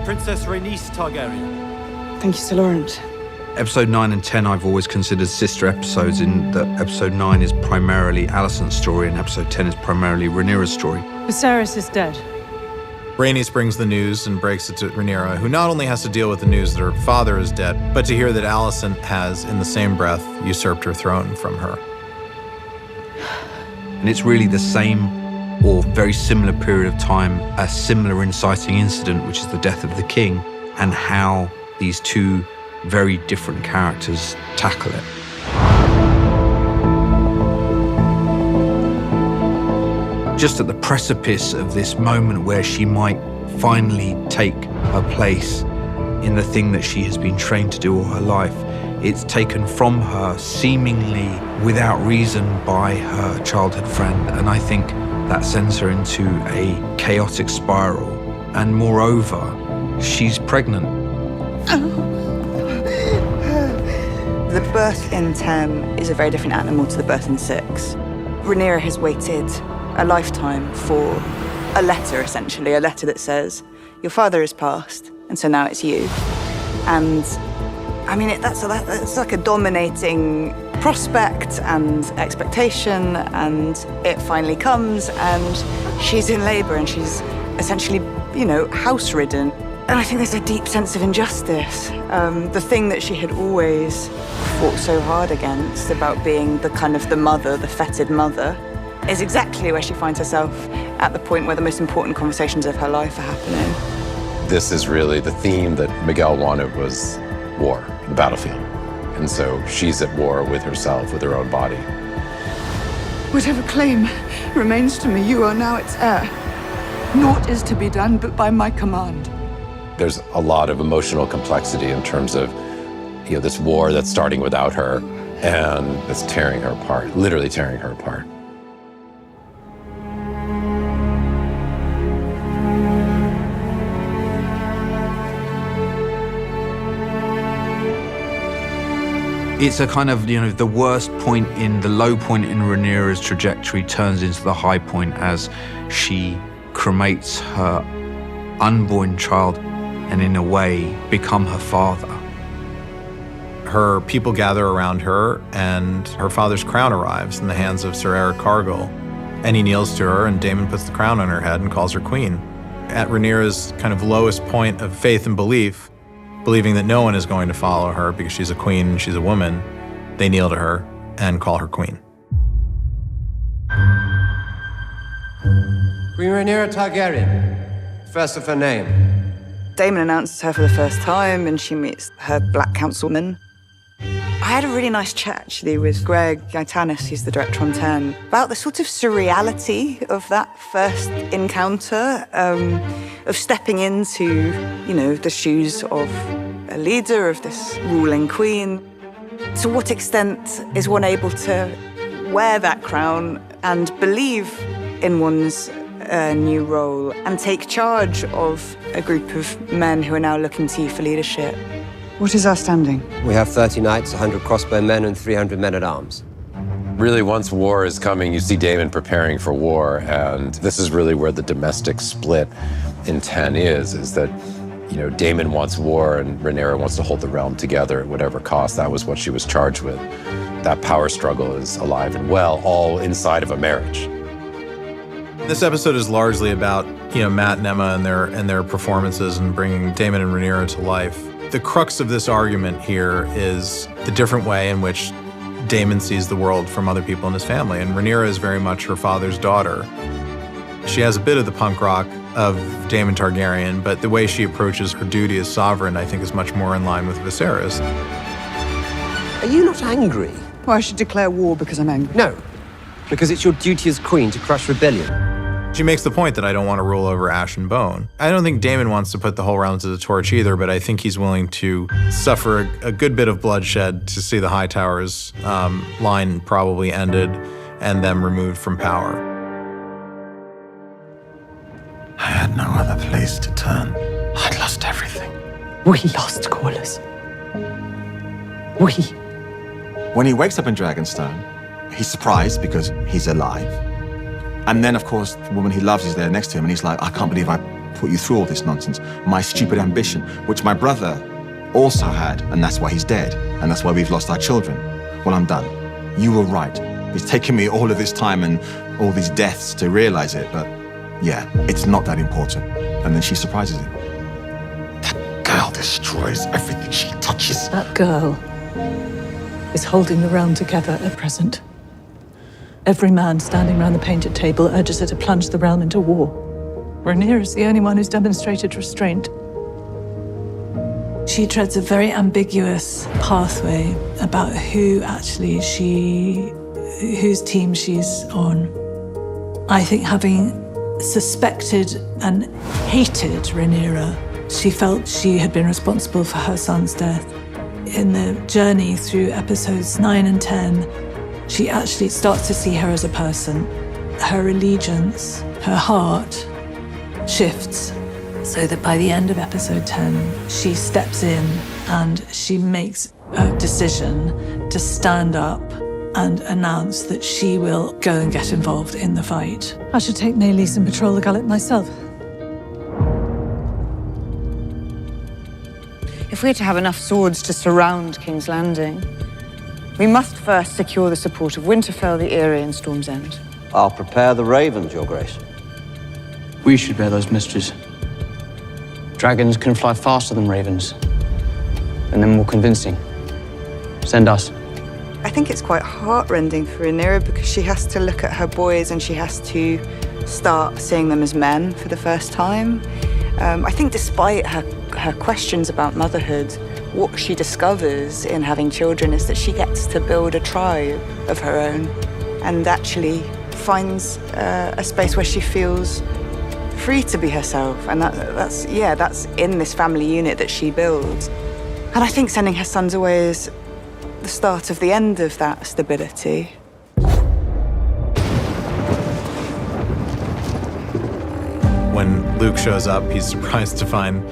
Princess Rhaenys Targaryen. Thank you, Sir Laurent. Episode 9 and 10 I've always considered sister episodes, in that episode 9 is primarily Alicent's story and episode 10 is primarily Rhaenyra's story. Viserys is dead. Rhaenys brings the news and breaks it to Rhaenyra, who not only has to deal with the news that her father is dead, but to hear that Alicent has, in the same breath, usurped her throne from her. And it's really the same or very similar period of time, a similar inciting incident, which is the death of the king, and how these two very different characters tackle it. Just at the precipice of this moment where she might finally take her place in the thing that she has been trained to do all her life, it's taken from her seemingly without reason by her childhood friend, and I think that sends her into a chaotic spiral. And moreover, she's pregnant. The birth in 10 is a very different animal to the birth in 6. Rhaenyra has waited a lifetime for a letter, essentially, a letter that says, your father has passed, and so now it's you. And, I mean, that's like a dominating prospect and expectation, and it finally comes, and she's in labor, and she's essentially, house-ridden. And I think there's a deep sense of injustice. The thing that she had always fought so hard against about being the mother, the feted mother, is exactly where she finds herself at the point where the most important conversations of her life are happening. This is really the theme that Miguel wanted, was war, the battlefield. And so she's at war with herself, with her own body. Whatever claim remains to me, you are now its heir. Naught is to be done but by my command. There's a lot of emotional complexity in terms of, this war that's starting without her and that's tearing her apart, literally tearing her apart. It's a kind of, the worst point the low point in Rhaenyra's trajectory turns into the high point as she cremates her unborn child and in a way become her father. Her people gather around her, and her father's crown arrives in the hands of Sir Eric Cargill. And he kneels to her, and Daemon puts the crown on her head and calls her queen. At Rhaenyra's kind of lowest point of faith and belief, believing that no one is going to follow her because she's a queen and she's a woman, they kneel to her and call her queen. Queen Rhaenyra Targaryen, first of her name. Daemon announces her for the first time, and she meets her black councilman. I had a really nice chat, actually, with Greg Gaetanis, who's the director on 10, about the sort of surreality of that first encounter, of stepping into, the shoes of a leader, of this ruling queen. To what extent is one able to wear that crown and believe in one's new role and take charge of a group of men who are now looking to you for leadership? What is our standing? We have 30 knights, 100 crossbow men, and 300 men-at-arms. Really, once war is coming, you see Daemon preparing for war, and this is really where the domestic split in 10 is that, Daemon wants war and Rhaenyra wants to hold the realm together at whatever cost. That was what she was charged with. That power struggle is alive and well, all inside of a marriage. This episode is largely about, Matt and Emma and their performances and bringing Daemon and Rhaenyra to life. The crux of this argument here is the different way in which Daemon sees the world from other people in his family, and Rhaenyra is very much her father's daughter. She has a bit of the punk rock of Daemon Targaryen, but the way she approaches her duty as sovereign, I think, is much more in line with Viserys. Are you not angry? Well, I should declare war because I'm angry. No, because it's your duty as queen to crush rebellion. She makes the point that I don't want to rule over ash and bone. I don't think Daemon wants to put the whole realm to the torch either, but I think he's willing to suffer a good bit of bloodshed to see the High Tower's line probably ended and them removed from power. I had no other place to turn. I'd lost everything. We lost Corlys. We. When he wakes up in Dragonstone, he's surprised because he's alive. And then, of course, the woman he loves is there next to him, and he's like, I can't believe I put you through all this nonsense. My stupid ambition, which my brother also had, and that's why he's dead, and that's why we've lost our children. Well, I'm done. You were right. It's taken me all of this time and all these deaths to realize it, but yeah, it's not that important. And then she surprises him. That girl destroys everything she touches. That girl is holding the realm together at present. Every man standing round the painted table urges her to plunge the realm into war. Rhaenyra is the only one who's demonstrated restraint. She treads a very ambiguous pathway about whose team she's on. I think having suspected and hated Rhaenyra, she felt she had been responsible for her son's death. In the journey through episodes 9 and 10, she actually starts to see her as a person. Her allegiance, her heart shifts, so that by the end of episode 10, she steps in and she makes a decision to stand up and announce that she will go and get involved in the fight. I should take Maelys and patrol the gullet myself. If we're to have enough swords to surround King's Landing, we must first secure the support of Winterfell, the Eyrie, and Storm's End. I'll prepare the ravens, Your Grace. We should bear those mysteries. Dragons can fly faster than ravens, and they're more convincing. Send us. I think it's quite heartrending for Rhaenyra because she has to look at her boys and she has to start seeing them as men for the first time. I think despite her questions about motherhood, what she discovers in having children is that she gets to build a tribe of her own and actually finds a space where she feels free to be herself. And that's in this family unit that she builds. And I think sending her sons away is the start of the end of that stability. When Luke shows up, he's surprised to find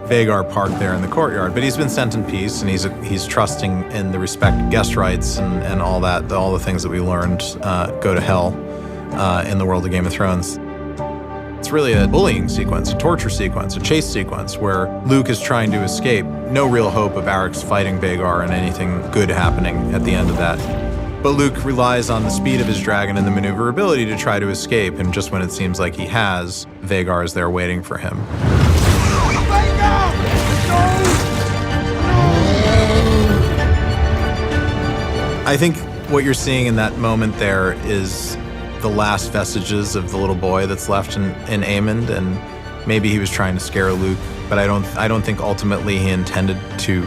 Vhagar parked there in the courtyard, but he's been sent in peace, and he's trusting in the respect guest rights and all that, all the things that we learned go to hell in the world of Game of Thrones. It's really a bullying sequence, a torture sequence, a chase sequence where Luke is trying to escape. No real hope of Arrax fighting Vhagar and anything good happening at the end of that. But Luke relies on the speed of his dragon and the maneuverability to try to escape, and just when it seems like he has, Vhagar is there waiting for him. I think what you're seeing in that moment there is the last vestiges of the little boy that's left in Aemond, and maybe he was trying to scare Luke, but I don't think ultimately he intended to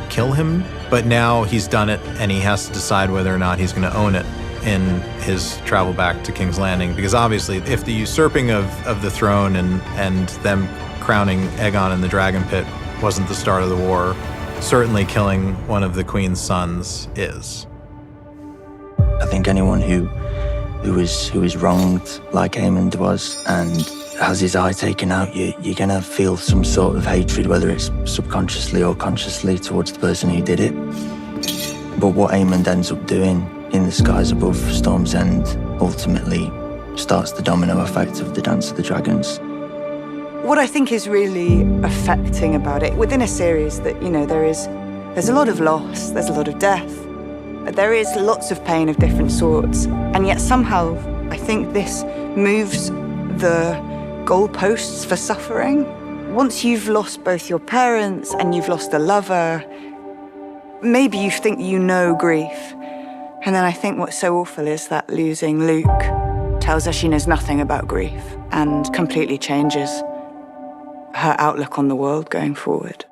kill him. But now he's done it, and he has to decide whether or not he's going to own it in his travel back to King's Landing. Because obviously, if the usurping of the throne and them crowning Aegon in the Dragon Pit wasn't the start of the war, certainly killing one of the Queen's sons is. I think anyone who is wronged like Aemond was and has his eye taken out, you're gonna feel some sort of hatred, whether it's subconsciously or consciously, towards the person who did it. But what Aemond ends up doing in the skies above Storm's End ultimately starts the domino effect of the Dance of the Dragons. What I think is really affecting about it, within a series that, there's a lot of loss, there's a lot of death, there is lots of pain of different sorts, and yet somehow I think this moves the goalposts for suffering. Once you've lost both your parents and you've lost a lover, maybe you think you know grief. And then I think what's so awful is that losing Luke tells her she knows nothing about grief and completely changes her outlook on the world going forward.